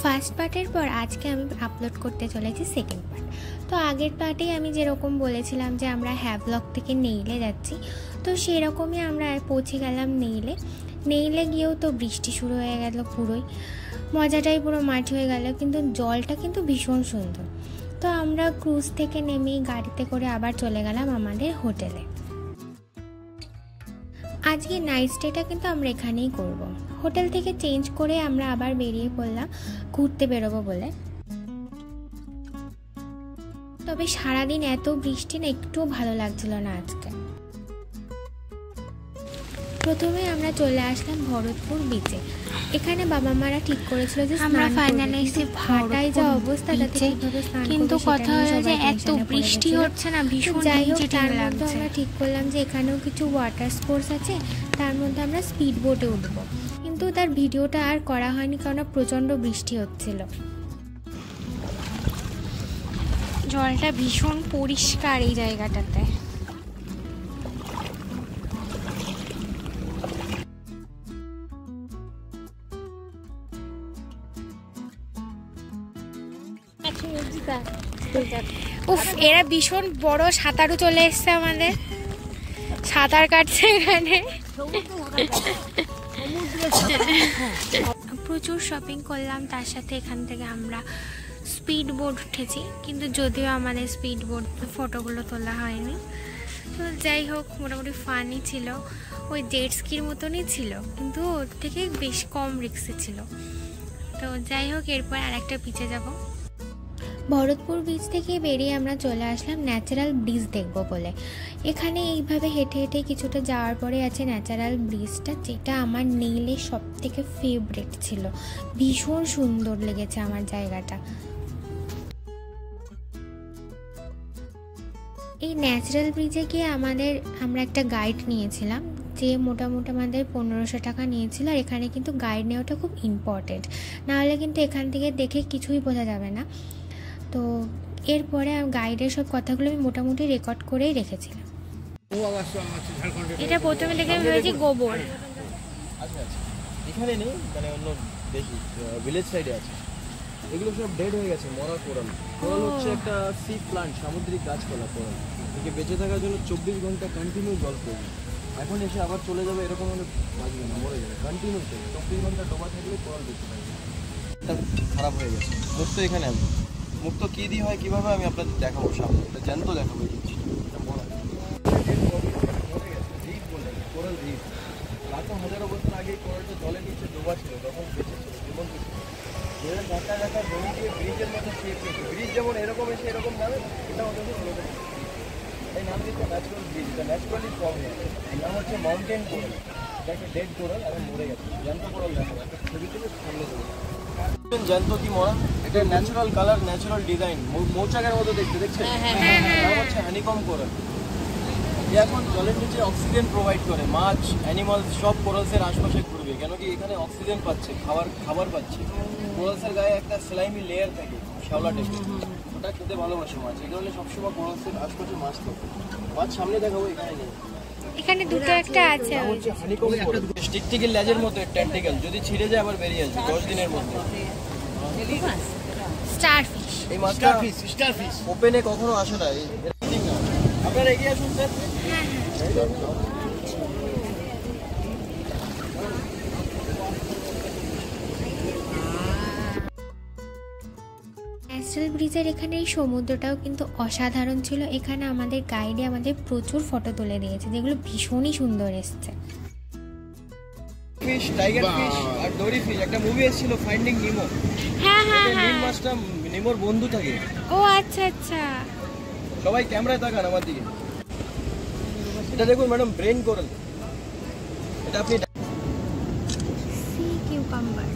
First পার্টের পর আজকে আমি আপলোড করতে চলেছি সেকেন্ড পার্ট। তো আগের পার্টেই আমি যেরকম বলেছিলাম যে আমরা হ্যাভলক থেকে নেইলে যাচ্ছি, তো সেরকমই আমরা পৌঁছে গেলাম নেইলে গিয়েও তো বৃষ্টি শুরু হয়ে গেল, পুরোই মজাটাই পুরো মাটি হয়ে গেল, কিন্তু জলটা কিন্তু ভীষণ সুন্দর। তো আমরা ক্রুজ থেকে নেমেই গাড়িতে করে আবার চলে গেলাম আমাদের হোটেলে। আজকে নাইট স্টেটা কিন্তু আমরা এখানেই করব। হোটেল থেকে চেঞ্জ করে আমরা আবার বেরিয়ে পড়লাম ঘুরতে বেরোবো বলে। তবে সারাদিন এত বৃষ্টি না, একটুও ভালো লাগছিল না আজকে। প্রথমে আমরা চলে আসলাম ভরতপুর বিচে। এখানে বাবা মারা ঠিক করেছিল যে আমরা ফাইনালি এসে ভাটায় যা অবস্থা, তাতে কিন্তু কথা হলো যে এত বৃষ্টি হচ্ছে না, ভীষণ যাই হোক তার মধ্যে আমরা ঠিক করলাম যে এখানেও কিছু ওয়াটার স্পোর্টস আছে, তার মধ্যে আমরা স্পিড বোটে উঠবো। কিন্তু তার ভিডিওটা আর করা হয়নি কারণ প্রচণ্ড বৃষ্টি হচ্ছিল। জলটা ভীষণ পরিষ্কার এই জায়গাটাতে। উফ, এরা ভীষণ বড় সাঁতারু চলে এসছে, আমাদের সাঁতার কাটছে এখানে। প্রচুর শপিং করলাম, তার সাথে এখান থেকে আমরা স্পিড বোট উঠেছি, কিন্তু যদিও আমাদের স্পিড বোট ফটোগুলো তোলা হয়নি। তো যাই হোক, মোটামুটি ফানই ছিল, ওই জেট স্কির মতনই ছিল, কিন্তু ওর থেকে বেশ কম রিস্কি ছিল। তো যাই হোক, এরপর আর একটা বিচে যাব। ভরতপুর বিচ থেকে বেরিয়ে আমরা চলে আসলাম ন্যাচারাল ব্রিজ দেখব বলে। এখানে এইভাবে হেঁটে হেঁটে কিছুটা যাওয়ার পরে আছে ন্যাচারাল ব্রিজটা, যেটা আমার নেইলে সব থেকে ফেভারিট ছিল। ভীষণ সুন্দর লেগেছে আমার জায়গাটা। এই ন্যাচারাল ব্রিজে গিয়ে আমরা একটা গাইড নিয়েছিলাম, যে মোটামুটি আমাদের 1500 টাকা নিয়েছিল। আর এখানে কিন্তু গাইড নেওয়াটা খুব ইম্পর্টেন্ট, নাহলে কিন্তু এখান থেকে দেখে কিছুই বোঝা যাবে না। তো এরপরে গাইডের সব কথাগুলো আমি মোটামুটি রেকর্ড করেই রেখেছিলাম। এটা প্রথমে দেখে আমি ভেবেছি গোবর, এখানে নেই, মানে অন্য দেখি ভিলেজ সাইডে আছে। এগুলো সব ডেড হয়ে গেছে, মরা কোরাল। কোরাল হচ্ছে একটা সি প্লান্ট, সামুদ্রিক গাছপালা। কোরাল একে বেঁচে থাকার জন্য 24 ঘন্টা কন্টিনিউ জল প্রয়োজন। এখন এসে আবার চলে যাবে, এরকম হলে বাঁচবে না, মরে যাবে। কন্টিনিউ 24 ঘন্টা ডোবা থাকলে কোরাল বেঁচে থাকবে। এটা খারাপ হয়ে গেছে। মুক্ত এখানে আছে, মুক্ত কী দিয়ে হয় কীভাবে আমি আপনাদের দেখাবো সামনে, এটা জ্যান্ত দেখাবো। কোরাল রিফ লাখো হাজারো বছর আগে কোরালটা জলের নিচে ডোবা ছিল, তখন বেঁচে ছিল, জীবন ছিল। ঢাকা ঢাকা জমি দিয়ে ব্রিজের মধ্যে শেপ নিয়েছে। ব্রিজ যেমন এরকম এসে এরকম নামে, এটা ওদের এই নাম দিচ্ছে ন্যাচুরাল ব্রিজ। এটা ন্যাচুরালি ফর্ম নেয়। এর নাম হচ্ছে মাউন্টেন কোরাল। এটা একটা ডেড কোরাল, এখন মরে গেছে। জ্যান্ত কোরাল দেখা যাচ্ছে ছবি থেকে সামনে দেবে। জ্যান্ত কি মরা, এটা ন্যাচারাল কালার, ন্যাচারাল ডিজাইন, মৌচাকের মতো দেখতে, দেখছেন? নাম হচ্ছে হানিকম কোরাল। এখন জলের নিচে অক্সিজেন প্রোভাইড করে। মাছ, অ্যানিমালস সব কোরালসের আশপাশে ঘুরবে, কেন কি এখানে অক্সিজেন পাচ্ছে, খাবার পাচ্ছে। কোরালসের গায়ে একটা স্লাইমি লেয়ার থাকে, শ্যাওলা টাইপের, ওটা খেতে ভালোবাসে মাছ। এই কারণে সবসময় কোরালসের আশপাশে মাছ থাকে। মাছ সামনে দেখাবো, এখানে নেই। এখানে দুটো একটা আছে। টিকটিকির লেজের মতো টেন্টিকেল, যদি ছিঁড়ে যায় আবার বেরিয়ে আসবে 10 দিনের মধ্যে। স্টারফিশ, এই মাছটা স্টারফিশ ওপেনে কখনো আসে না। আপনারা এগিয়ে আসুন স্যার। ন্যাচারাল ব্রিজের এখানে এই সমুদ্রটাও কিন্তু অসাধারণ ছিল। এখানে আমাদের গাইডে আমাদের প্রচুর ফটো তুলে দিয়েছে, যেগুলো ভীষণই সুন্দর এসছে। ফিশ, টাইগার ফিশ আর ডোরি ফিশ, একটা মুভি এসেছিল ফাইন্ডিং নিমো। হ্যাঁ হ্যাঁ হ্যাঁ, নীল মাছটা নিমোর বন্ধু থাকে। ও আচ্ছা আচ্ছা। সবাই ক্যামেরায় তাকান আমার দিকে। এটা দেখুন ম্যাডাম, ব্রেন কোরাল। এটা আপনি সি কিউকাম্বার।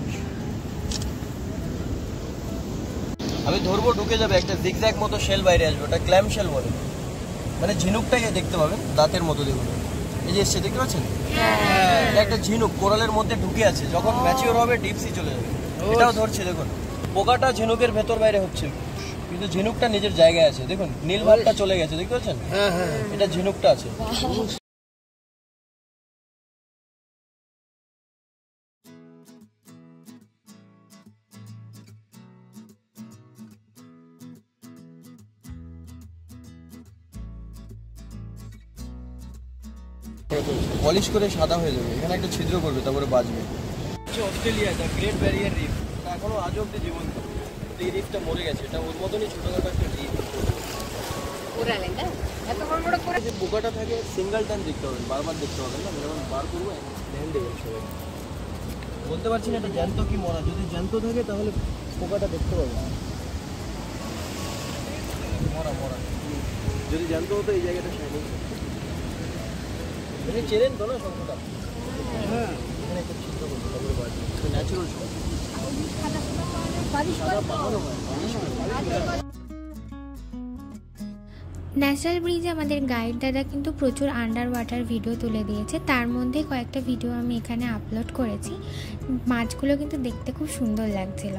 আমি ধরবো, ঢুকে যাবে, একটা জিগজ্যাগ মতো শেল বাইরে আসবে, ওটা ক্ল্যাম শেল বলে। মানে ঝিনুকটাই দেখতে পাবেন, দাঁতের মতো। দেখুন এই যে এসছে, দেখতে পাচ্ছেন? এটা একটা ঝিনুক কোরালের মধ্যে ঢুকে আছে, যখন ম্যাচিওর হবে ডিপসি চলে যাবে। এটাও ধরছে, দেখুন পোকাটা ঝিনুকের ভেতর বাইরে হচ্ছে, কিন্তু ঝিনুকটা নিজের জায়গায় আছে। দেখুন নীল ভাবটা চলে গেছে, দেখতে পাচ্ছেন? এটা ঝিনুকটা আছে। পলিশ করে সাদা হয়ে যাবে, এখানে একটা ছিদ্র করবে তারপরে বাজবে। Australia the Great Barrier Reef, এটা এখনো আজ অব্দি জীবন্ত। এই রিফটা মরে গেছে, এটা ওর মতনই ছোটখাটো একটা রিফ। যে বোকাটা থাকে সিঙ্গেল টাইম দেখতে হবে, বারবার দেখতে হবে না, যখন বার করবো ধ্যান দেবেন সবাই। বলতে পারছি না এটা জ্যান্ত কি মরা, যদি জ্যান্ত থাকে তাহলে পোকাটা দেখতে পাবে। মরা মরা, যদি জ্যান্ত হতো এই জায়গাটা শাইনিং। আপনি চেনেন তো না শঙ্খটা? হ্যাঁ, এখানে একটা ছিদ্র করবো তারপরে বাজবে, ন্যাচারাল শঙ্খ। ন্যাচারাল ব্রিজে আমাদের গাইড দাদা কিন্তু প্রচুর আন্ডার ওয়াটার ভিডিও তুলে দিয়েছে, তার মধ্যে কয়েকটা ভিডিও আমি এখানে আপলোড করেছি। মাছগুলো কিন্তু দেখতে খুব সুন্দর লাগছিল।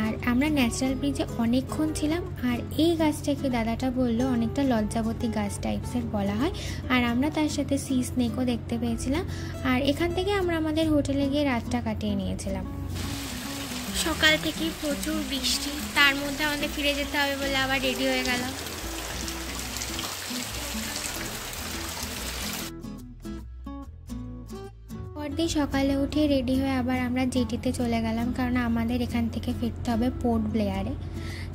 আর আমরা ন্যাচারাল ব্রিজে অনেকক্ষণ ছিলাম। আর এই গাছটাকে দাদাটা বললো অনেকটা লজ্জাবতী গাছ টাইপসের বলা হয়, আর আমরা তার সাথে সি স্নেকও দেখতে পেয়েছিলাম। আর এখান থেকে আমরা আমাদের হোটেলে গিয়ে রাতটা কাটিয়ে নিয়েছিলাম। সকাল থেকেই প্রচুর বৃষ্টি, তার মধ্যে আমাদের ফিরে যেতে হবে বলে আবার রেডি হয়ে গেলাম। পরদিন সকালে উঠে রেডি হয়ে আবার আমরা জেটিতে চলে গেলাম, কারণ আমাদের এখান থেকে ফিরতে হবে পোর্ট ব্লেয়ারে।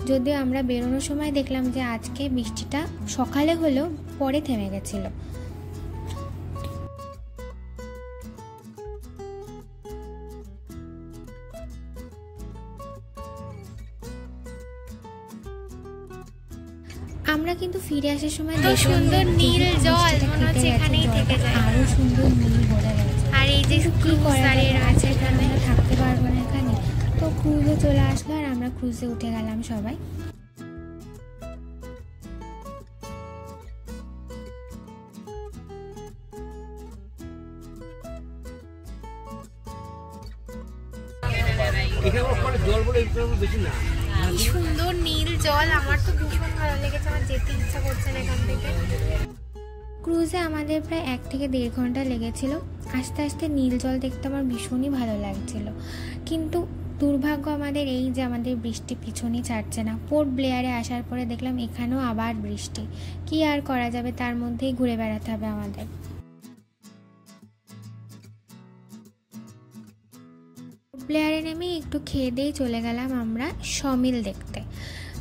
যদিও আমরা বেরোনোর সময় দেখলাম যে আজকে বৃষ্টিটা সকালে হলেও পরে থেমে গেছিলো। আমরা কিন্তু ফিরে আসার সময় সুন্দর নীল জল মনে হচ্ছে এখানেই থেকে যায়, আরো সুন্দর নীল ভরে গেছে। আর এই যে ক্রুজ দাঁড়িয়ে রয়েছে, এখানে আমরা থাকতে পারবো না এখানে, তো ক্রুজে চলে আসলো আর আমরা ক্রুজে উঠে গেলাম সবাই। কি সুন্দর নীল জল, আমার তো ভীষণ ভালো লেগেছে, আমার যেতে ইচ্ছা করছে না এখান থেকে। ক্রুজে আমাদের প্রায় 1 থেকে 1.5 ঘন্টা লেগেছিল। আস্তে আস্তে নীল জল দেখতে আমার ভীষণই ভালো লাগছিল, কিন্তু দুর্ভাগ্য আমাদের এই যে আমাদের বৃষ্টি পিছনই ছাড়ছে না। পোর্ট ব্লেয়ারে আসার পরে দেখলাম এখানেও আবার বৃষ্টি, কি আর করা যাবে, তার মধ্যেই ঘুরে বেড়াতে হবে আমাদের। ব্লেয়ারে নেমে একটু খেয়ে দিয়ে চলে গেলাম আমরা সমিল দেখতে।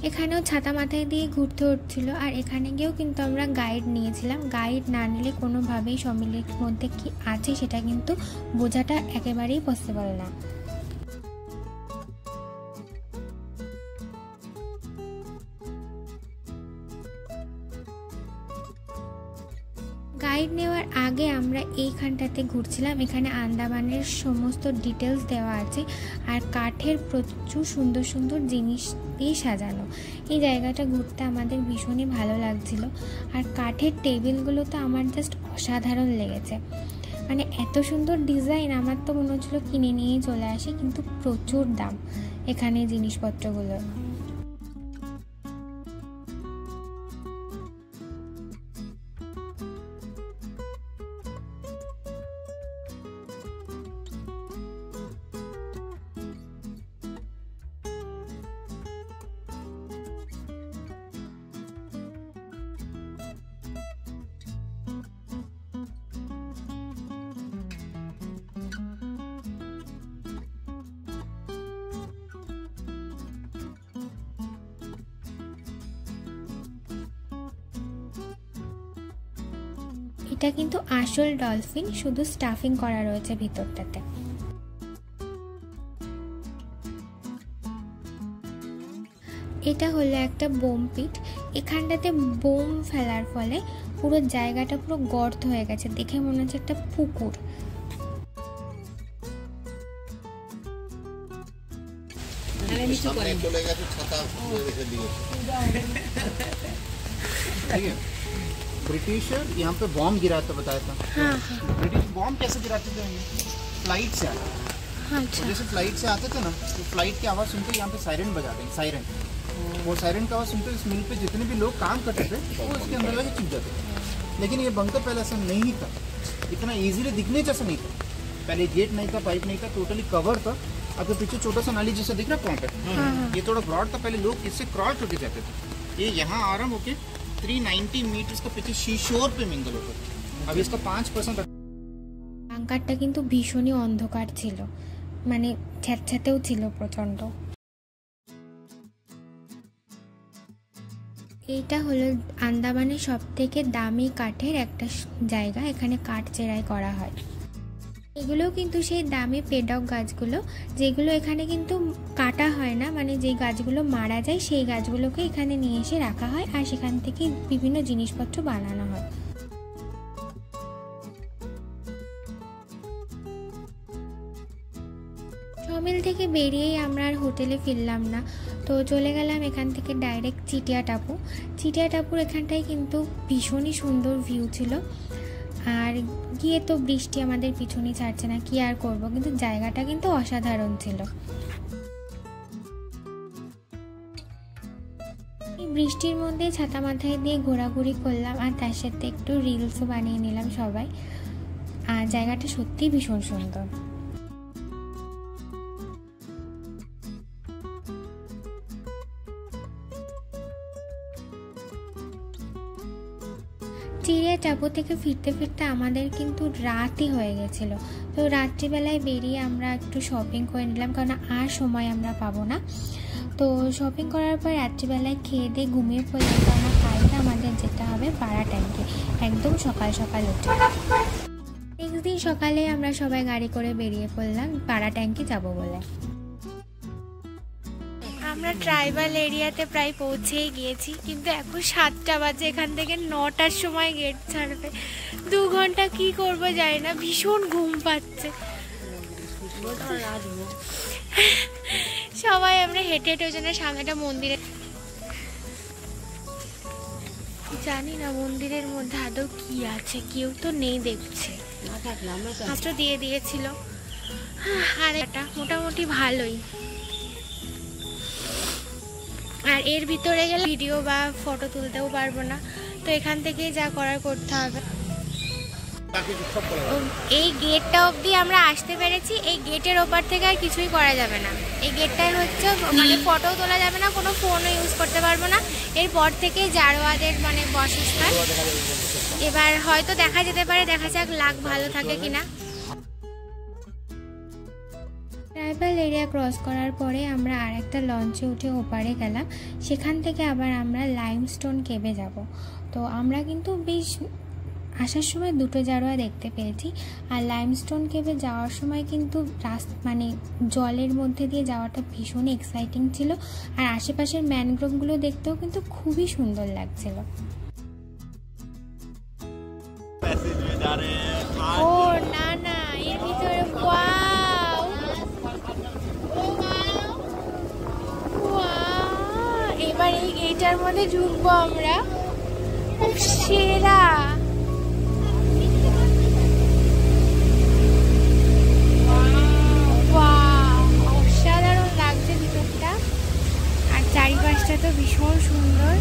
এখানেও ছাতা মাথায় দিয়ে ঘুরতে হচ্ছিল, আর এখানে গিয়েও কিন্তু আমরা গাইড নিয়েছিলাম। গাইড না নিলে কোনোভাবেই সমিলের মধ্যে কি আছে সেটা কিন্তু বোঝাটা একেবারেই পসিবল না। গাইড নেওয়ার আগে আমরা এইখানটাতে ঘুরছিলাম, এখানে আন্দামানের সমস্ত ডিটেলস দেওয়া আছে, আর কাঠের প্রচুর সুন্দর সুন্দর জিনিস দিয়ে সাজানো। এই জায়গাটা ঘুরতে আমাদের ভীষণই ভালো লাগছিল, আর কাঠের টেবিলগুলো তো আমার জাস্ট অসাধারণ লেগেছে। মানে এত সুন্দর ডিজাইন, আমার তো মনে হচ্ছিল কিনে নিয়েই চলে আসি, কিন্তু প্রচুর দাম এখানে জিনিসপত্রগুলোর। এটা কিন্তু আসল ডলফিন, শুধু স্টাফিং করা রয়েছে ভিতরটাতে। এটা হলো একটা বোম পিট। এখানটাতে বোম ফেলার ফলে পুরো জায়গাটা পুরো গর্ত হয়ে গেছে, দেখে মনে হচ্ছে একটা পুকুর। ब्रिटिशर यहाँ पे बॉम्ब गिराता बताया था। हाँ। ब्रिटिश बॉम्ब कैसे गिराते थे? फ्लाइट से आते थे। अच्छा। जैसे फ्लाइट से आते थे ना, तो फ्लाइट की आवाज़ सुनते यहाँ पे सायरन बजाते हैं, सायरन। वो सायरन की आवाज़ सुनते इस मिल पे जितने भी लोग काम करते थे वो इसके अंदर लगे चुप जाते थे। लेकिन ये बंकर पहले ऐसा नहीं था, इतना ईजिली दिखने जैसा नहीं था। पहले गेट नहीं था, पाइप नहीं था, टोटली कवर था। आपके पीछे छोटा सा नाली जैसा दिख रहा है पंप है, ये थोड़ा ब्रॉड था। पहले लोग इससे क्रॉस होके जाते थे। ये यहाँ आराम होके 390 मीटर्स का पीछे शीशोर पे मिंगल होता था। अब इसका 5%। বাঙ্কারটা কিন্তু ভীষণই অন্ধকার ছিল, মানে ছ্যাঁতছ্যাঁতেও ছিল প্রচণ্ড। এইটা হলো আন্দামানের সবথেকে দামি কাঠের একটা জায়গা, এখানে কাঠ চেরাই করা হয়। এগুলো কিন্তু সেই দামি পেডক গাছগুলো, যেগুলো এখানে কিন্তু কাটা হয় না, মানে যেই গাছগুলো মারা যায় সেই গাছগুলোকে এখানে নিয়ে এসে রাখা হয় আর সেখান থেকে বিভিন্ন জিনিসপত্র বানানো হয়। সমিল থেকে বেরিয়েই আমরা আর হোটেলে ফিরলাম না, তো চলে গেলাম এখান থেকে ডাইরেক্ট চিটিয়া টাপু। চিটিয়া টাপুর এখানটায় কিন্তু ভীষণই সুন্দর ভিউ ছিল, আর গিয়ে তো বৃষ্টি আমাদের পিছনই ছাড়ছে না, কি আর করব, কিন্তু জায়গাটা কিন্তু অসাধারণ ছিল। এই বৃষ্টির মধ্যে ছাতা মাথায় দিয়ে ঘোরাঘুরি করলাম আর তার সাথে একটু রিলসও বানিয়ে নিলাম সবাই, আর জায়গাটা সত্যিই ভীষণ সুন্দর। চিড়িয়া টাপু থেকে ফিরতে ফিরতে আমাদের কিন্তু রাতই হয়ে গেছিলো, তো রাত্রিবেলায় বেরিয়ে আমরা একটু শপিং করে নিলাম, কারণ আর সময় আমরা পাবো না। তো শপিং করার পর রাত্রিবেলায় খেয়ে দিয়ে ঘুমিয়ে পড়লাম, কারণ কালকে আমাদের যেতে হবে পাড়া ট্যাঙ্কি একদম সকাল সকাল উঠে। নেক্সট দিন সকালে আমরা সবাই গাড়ি করে বেরিয়ে পড়লাম পাড়া ট্যাঙ্কি যাব বলে। আমরা ট্রাইবাল এরিয়াতে প্রায় পৌঁছেই গিয়েছি, কিন্তু এখন 7টা বাজে, এখান থেকে 9টার সময় গেট ছাড়বে। 2 ঘন্টা কি করব জানি না, ভীষণ ঘুম পাচ্ছে। সবাই আমরা হেঁটে হেঁটে ওই জন্য সামনেটা মন্দিরে, জানি না মন্দিরের মধ্যে আদৌ কি আছে, কেউ তো নেই দেখছে, মাত্র দিয়ে দিয়েছিল। আর এটা মোটামুটি ভালোই, আর এর ভিতরে গেলে ভিডিও বা ফটো তুলতেও পারবো না, তো এখান থেকেই যা করার করতে হবে। এই গেটটা অবধি আমরা আসতে পেরেছি, এই গেটের ওপার থেকে আর কিছুই করা যাবে না। এই গেটটাই হচ্ছে মানে ফটো তোলা যাবে না, কোনো ফোনও ইউজ করতে পারবো না। এরপর থেকে জারোয়াদের মানে বাসস্থান, এবার হয়তো দেখা যেতে পারে, দেখা যাক লাক ভালো থাকে কিনা। ট্রাইবাল এরিয়া ক্রস করার পরে আমরা আর একটা লঞ্চে উঠে ওপারে গেলাম, সেখান থেকে আবার আমরা লাইমস্টোন কেভে যাব। তো আমরা কিন্তু বেশ আসার সময় 2টো জারোয়া দেখতে পেয়েছি, আর লাইমস্টোন কেভে যাওয়ার সময় কিন্তু মানে জলের মধ্যে দিয়ে যাওয়াটা ভীষণই এক্সাইটিং ছিল, আর আশেপাশের ম্যানগ্রোভগুলো দেখতেও কিন্তু খুবই সুন্দর লাগছিল। ও না না, এর ভিতরে ওয়াও, এবার এই গেটার মধ্যে ঢুকবো আমরা, সেরা। অসাধারণ লাগছে ভিতরটা, আর চারিপাশটা তো ভীষণ সুন্দর।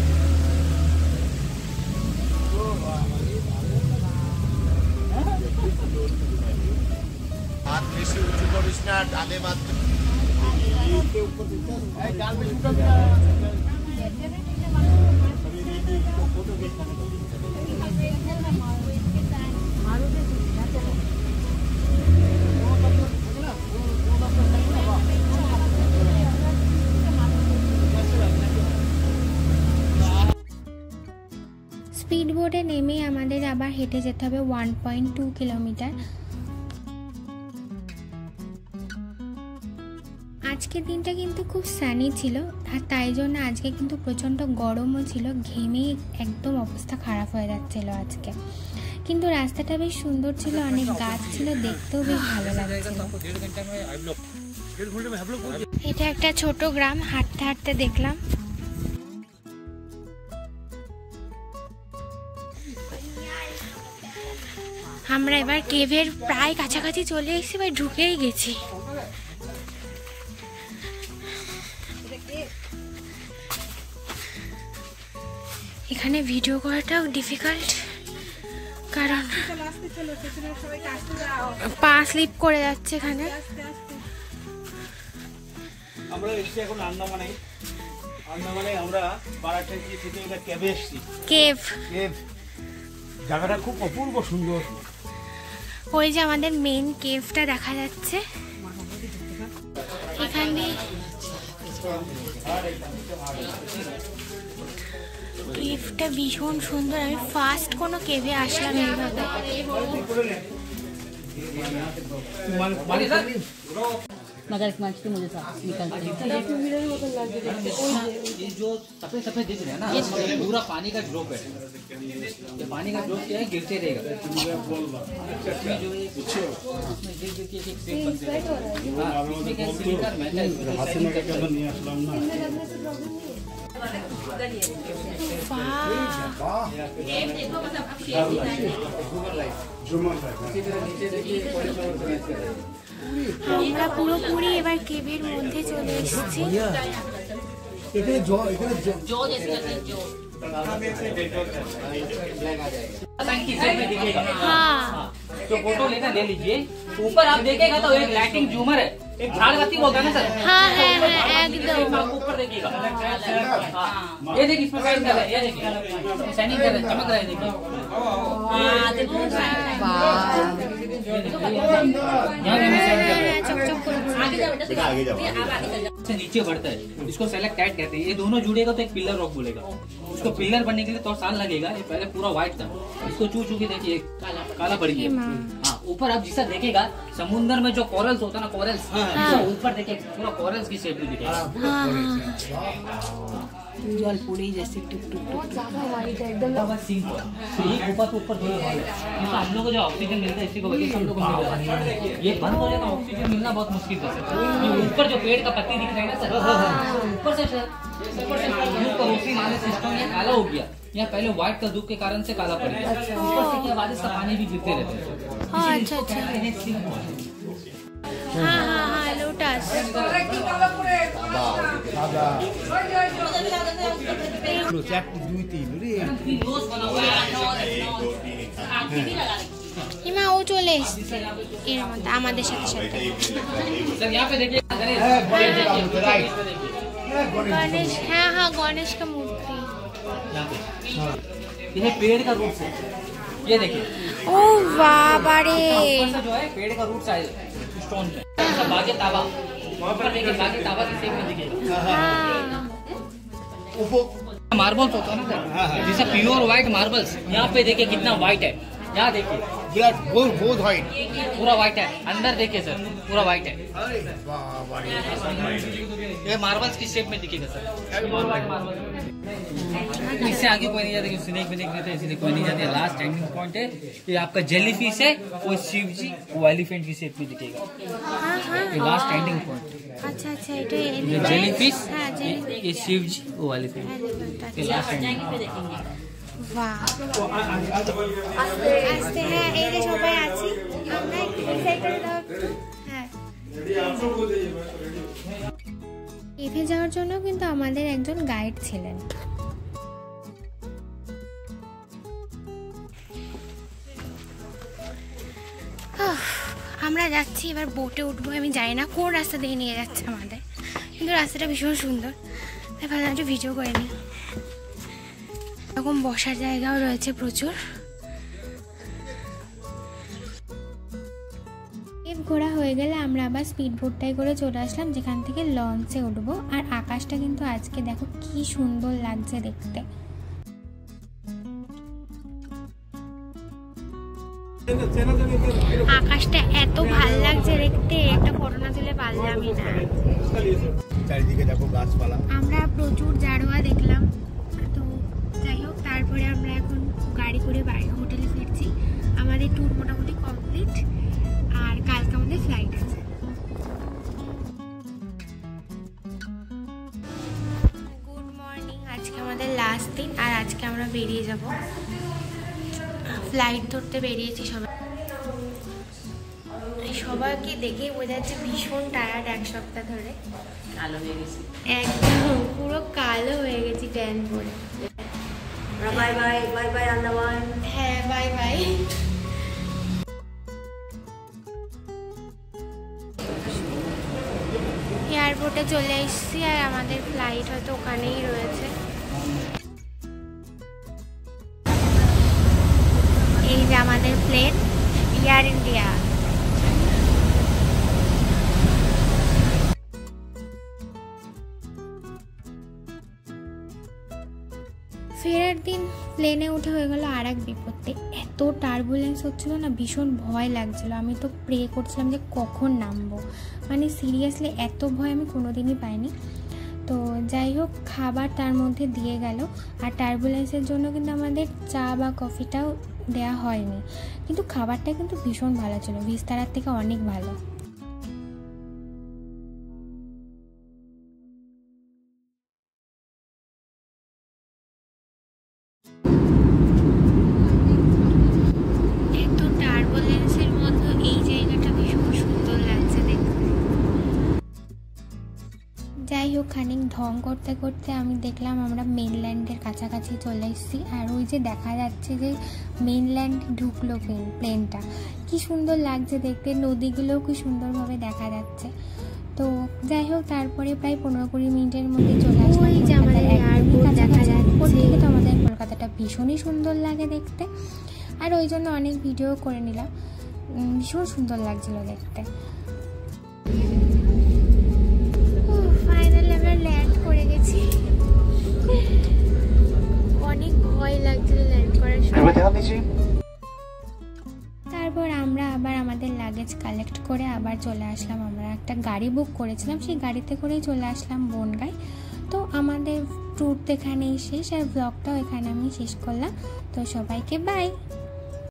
স্পিড বোটে নেমে আমাদের আবার হেঁটে যেতে হবে 1.2 কিলোমিটার। আজকের দিনটা কিন্তু খুব সানি ছিল, আর তাই জন্য আজকে কিন্তু প্রচণ্ড গরমও ছিল, ঘেমে একদম অবস্থা খারাপ হয়ে যাচ্ছিল আজকে। কিন্তু রাস্তাটা বেশ সুন্দর ছিল, অনেক গাছ ছিল, দেখতেও বেশ ভালো লাগছিল। এটা একটা ছোট গ্রাম, হাঁটতে হাঁটতে দেখলাম। আমরা এবার কেভের প্রায় কাছাকাছি চলে এসেছি, এবার ঢুকেই গেছি। এখানে ভিডিও করাটাও ডিফিকাল্ট, কারণ পা স্লিপ করে যাচ্ছে এখানে। আমরা এসেছি এখন আন্দামানে। আন্দামানে আমরা পাড়া ট্যাঙ্কি থেকে একটা কেভে এসেছি। কেভ জায়গাটা খুব অপূর্ব সুন্দর। ওই যে আমাদের মেন কেভটা দেখা যাচ্ছে এখানে। কেভটা ভীষণ সুন্দর। আমি ফার্স্ট কোনো কেভে আসলাম এইভাবে। मगरमच्छ तो मुझे साफ निकलते हैं। ये जो सफेद सफेद दिख रहे हैं ना, ये पूरा पानी का ड्रॉप है। ये पानी का ड्रॉप क्या है, गिरते रहेगा। इसमें जो एक गिर गिर के एक शेप बनते हैं। इसमें क्या सिलिकॉन मेटल আমরা পুরোপুরি এবার কেভের মধ্যে চলে এসেছি। जो जैसे लगते हैं जो की शेप में दिखेगा। हाँ तो फोटो लेना ले लीजिए। ऊपर आप देखेगा तो एक लाइटिंग झूमर है, एक झाड़बत्ती बोलता है ना सर। हाँ है एकदम। आप ऊपर देखिएगा। हाँ, ये देखिए इसमें शाइनिंग कर रहा है, ये देखिए शाइनिंग कर रहा है, चमक रहा है, देखिए। से नीचे बढ़ता है, इसको सेलेक्ट टाइट कहते हैं। ये दोनों जुड़ेगा तो एक पिलर रॉक बोलेगा। उसको पिलर बनने के लिए थोड़ा साल लगेगा। ये पहले पूरा व्हाइट था, इसको चू चू के देखिए काला पड़ गया। हाँ, ऊपर आप जिसा देखेगा समुद्र में जो कोरल्स होता है ना, कोरल्स ऊपर देखिए पूरा कोरल्स की शेप में दिखेगा। जल पूरी जैसे टुक टुक टुक सिंक यही गुफा के ऊपर जो है, हम लोग को जो ऑक्सीजन मिलता है इसी को वजह से हम लोग को मिल रहा है। ये बंद हो जाएगा, ऑक्सीजन मिलना बहुत मुश्किल है। ये ऊपर जो पेड़ का पत्ती दिख रहा है ना सर, ऊपर से धूप का रोशनी मारने सिस्टम ये काला हो गया। यहाँ पहले व्हाइट का धूप के कारण से काला पड़ गया। ऊपर से क्या बारिश का पानी भी गिरते रहते हैं। अच्छा अच्छा। हाँ हाँ हाँ लोटस। হিমা ও চলে এসছে এর মধ্যে আমাদের সাথে সাথে। सर यहाँ पे देखिए गणेश, हाँ हाँ गणेश का मूर्ति। ये है पेड़ का रूट है, ये देखिए। ओ वाह बारे। ऊपर से जो है पेड़ का रूट साइज स्टोन पे बागे ताबा, ऊपर देखिए बागे ताबा की शेप में दिखेगा। मार्बल्स होता है ना सर, जैसे प्योर व्हाइट मार्बल्स। यहाँ पे देखिए कितना व्हाइट है, यहाँ देखिए बहुत व्हाइट, पूरा व्हाइट है। अंदर देखिए सर पूरा व्हाइट है। ये मार्बल्स की शेप में दिखेगा सर, प्योर व्हाइट मार्बल। इससे आगे कोई नहीं जाता, स्नेक भी देख लेते हैं, इसलिए कोई नहीं जाते। लास्ट एंडिंग पॉइंट है, ये आपका जेली फिश है, वो शिव जी वो एलिफेंट की शेप में दिखेगा। ये लास्ट एंडिंग पॉइंट। अच्छा अच्छा ये जेली फिश, ये शिव जी वो एलिफेंट। ये लास्ट एंडिंग। বাহ আস্তে। হ্যাঁ এই যে সবাই আছি আমরা, একটু ডিসাইড করে দাও একটু। হ্যাঁ কেভে যাওয়ার জন্য কিন্তু আমাদের একজন গাইড ছিলেন। আমরা যাচ্ছি এবার বোটে উঠবো। আমি জানি না কোন রাস্তা দিয়ে নিয়ে যাচ্ছে আমাদের, কিন্তু রাস্তাটা ভীষণ সুন্দর, তাই ভাবলাম একটু ভিডিও করে নিই। এরকম বসার জায়গাও রয়েছে প্রচুর। কেভ ঘোরা হয়ে গেলে আমরা আবার স্পিড বোটটাই করে চলে আসলাম, যেখান থেকে লঞ্চে উঠবো। আর আকাশটা কিন্তু আজকে দেখো কি সুন্দর লাগছে দেখতে। আকাশটা এত ভাল লাগছে দেখতে, একটা ফটো না তুলে পারলামই না। চারিদিকে দেখো গাছপালা। আমরা প্রচুর জারোয়া দেখলাম। তো যাই হোক, তারপরে আমরা এখন গাড়ি করে বাড়ি হোটেলে ফিরছি। আমাদের ট্যুর মোটামুটি কমপ্লিট, আর কালকে আমাদের ফ্লাইট আছে। গুড মর্নিং, আজকে আমাদের লাস্ট দিন, আর আজকে আমরা বেরিয়ে যাব, ফ্লাইট ধরতে বেরিয়েছি সবাই। সবাইকে দেখেই বোঝা যাচ্ছে ভীষণ টায়ার্ড, এক সপ্তাহ ধরে কালো হয়ে গেছে একদম পুরো কালো হয়ে গেছি ট্যান পরে। Bye bye bye bye Andaman. হ্যাঁ বাই বাই। এয়ারপোর্টে চলে এসেছি, আর আমাদের ফ্লাইট হয়তো ওখানেই রয়েছে। এই যে আমাদের প্লেন এয়ার ইন্ডিয়া। ফেরার দিন প্লেনে উঠে হয়ে গেল আর এক বিপত্তি। এত টার্বুলেন্স হচ্ছিলো না, ভীষণ ভয় লাগছিলো। আমি তো প্রে করছিলাম যে কখন নামবো, মানে সিরিয়াসলি এত ভয় আমি কোনোদিনই পাইনি। তো যাই হোক, খাবার তার মধ্যে দিয়ে গেল। আর টার্বুলেন্সের জন্য কিন্তু আমাদের চা বা কফিটাও দেয়া হয়নি, কিন্তু খাবারটা কিন্তু ভীষণ ভালো ছিল, ভিস্তারার থেকে অনেক ভালো। এত টার্বুলেন্সের মধ্যে এই জায়গাটা ভীষণ সুন্দর লাগছে দেখতে। যাই হোক, খানিক ঢং করতে করতে আমি দেখলাম আমরা মেনল্যান্ডের কাছাকাছি চলে এসেছি। আর ওই যে দেখা যাচ্ছে যে মেনল্যান্ড ঢুকলো প্লেনটা, কি সুন্দর লাগছে দেখতে, নদীগুলোও কি সুন্দরভাবে দেখা যাচ্ছে। তো যাই হোক, তারপরে প্রায় 15-20 মিনিটের মধ্যে চলে আসলাম দেখা যাচ্ছে। তো আমাদের কলকাতাটা ভীষণই সুন্দর লাগে দেখতে, আর ওই জন্য অনেক ভিডিও করে নিলাম, ভীষণ সুন্দর লাগছিল দেখতে। ফাইনালি আমরা ল্যান্ড করে গেছি, অনেক ভয় লাগছিল ল্যান্ড করার সময়। তারপর আমরা আবার আমাদের লাগেজ কালেক্ট করে আবার চলে আসলাম। আমরা একটা গাড়ি বুক করেছিলাম, সেই গাড়িতে করেই চলে আসলাম বনগাঁয়। তো আমাদের ট্যুর তো এখানেই শেষ, আর ব্লগটাও এখানে আমি শেষ করলাম। তো সবাইকে বাই।